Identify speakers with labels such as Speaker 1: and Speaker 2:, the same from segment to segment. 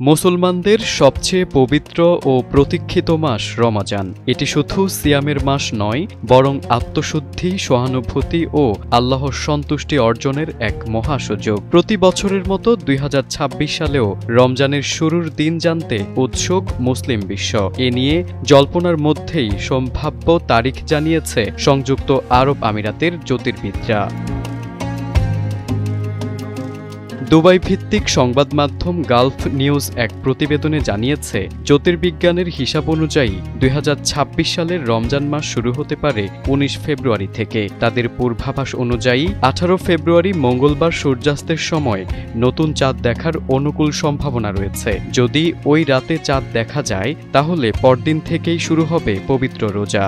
Speaker 1: মুসলমানদের সবচেয়ে পবিত্র ও প্রতীক্ষিত মাস রমাজান। এটি শুধু সিয়ামের মাস নয়, বরং আত্মশুদ্ধি, সহানুভূতি ও আল্লাহর সন্তুষ্টি অর্জনের এক মহাসুযোগ। প্রতি বছরের মতো ২০২৬ সালেও রমজানের শুরুর দিন জানতে উৎসুক মুসলিম বিশ্ব। এ নিয়ে জল্পনার মধ্যেই সম্ভাব্য তারিখ জানিয়েছে সংযুক্ত আরব আমিরাতের জ্যোতির্বিদরা। দুবাই ভিত্তিক সংবাদ মাধ্যম গালফ নিউজ এক প্রতিবেদনে জানিয়েছে, জ্যোতির্বিজ্ঞানের হিসাব অনুযায়ী ২০২৬ সালের রমজান মাস শুরু হতে পারে ১৯ ফেব্রুয়ারি থেকে। তাদের পূর্বাভাস অনুযায়ী ১৮ ফেব্রুয়ারি মঙ্গলবার সূর্যাস্তের সময় নতুন চাঁদ দেখার অনুকূল সম্ভাবনা রয়েছে। যদি ওই রাতে চাঁদ দেখা যায়, তাহলে পরদিন থেকেই শুরু হবে পবিত্র রোজা।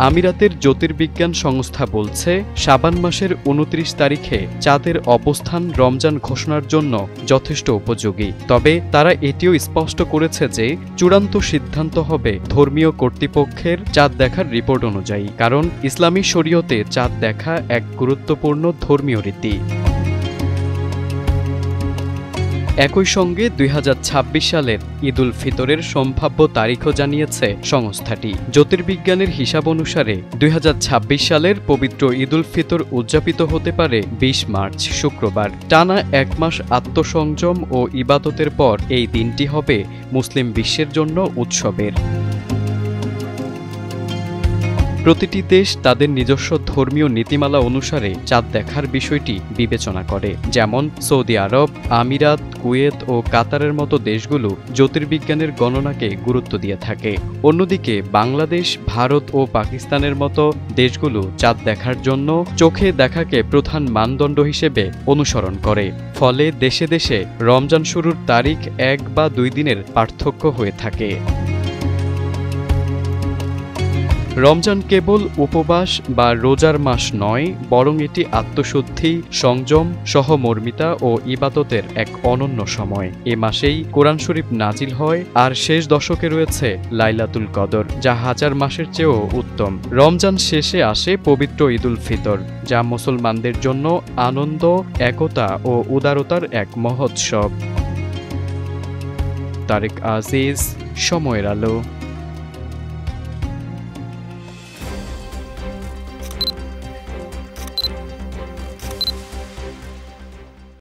Speaker 1: আমিরাতের জ্যোতির্বিজ্ঞান সংস্থা বলছে, শাবান মাসের ২৯ তারিখে চাঁদের অবস্থান রমজান ঘোষণার জন্য যথেষ্ট উপযোগী। তবে তারা এটিও স্পষ্ট করেছে যে চূড়ান্ত সিদ্ধান্ত হবে ধর্মীয় কর্তৃপক্ষের চাঁদ দেখার রিপোর্ট অনুযায়ী, কারণ ইসলামী শরীয়তে চাঁদ দেখা এক গুরুত্বপূর্ণ ধর্মীয় রীতি। একই সঙ্গে ২০২৬ সালের ঈদ উল ফিতরের সম্ভাব্য তারিখও জানিয়েছে সংস্থাটি। জ্যোতির্বিজ্ঞানের হিসাব অনুসারে ২০২৬ সালের পবিত্র ঈদ উল ফিতর উদযাপিত হতে পারে ২০ মার্চ শুক্রবার। টানা এক মাস আত্মসংযম ও ইবাদতের পর এই দিনটি হবে মুসলিম বিশ্বের জন্য উৎসবের। প্রতিটি দেশ তাদের নিজস্ব ধর্মীয় নীতিমালা অনুসারে চাঁদ দেখার বিষয়টি বিবেচনা করে। যেমন সৌদি আরব, আমিরাত, কুয়েত ও কাতারের মতো দেশগুলো জ্যোতির্বিজ্ঞানের গণনাকে গুরুত্ব দিয়ে থাকে। অন্যদিকে বাংলাদেশ, ভারত ও পাকিস্তানের মতো দেশগুলো চাঁদ দেখার জন্য চোখে দেখাকে প্রধান মানদণ্ড হিসেবে অনুসরণ করে। ফলে দেশে দেশে রমজান শুরুর তারিখ ১ বা ২ দিনের পার্থক্য হয়ে থাকে। রমজান কেবল উপবাস বা রোজার মাস নয়, বরং এটি আত্মশুদ্ধি, সংযম, সহমর্মিতা ও ইবাদতের এক অনন্য সময়। এ মাসেই কোরআন শরীফ নাজিল হয়, আর শেষ দশকে রয়েছে লাইলাতুল কদর, যা হাজার মাসের চেয়েও উত্তম। রমজান শেষে আসে পবিত্র ঈদ উল ফিতর, যা মুসলমানদের জন্য আনন্দ, একতা ও উদারতার এক মহোৎসব। তারেক আজিজ, সময়ের আলো।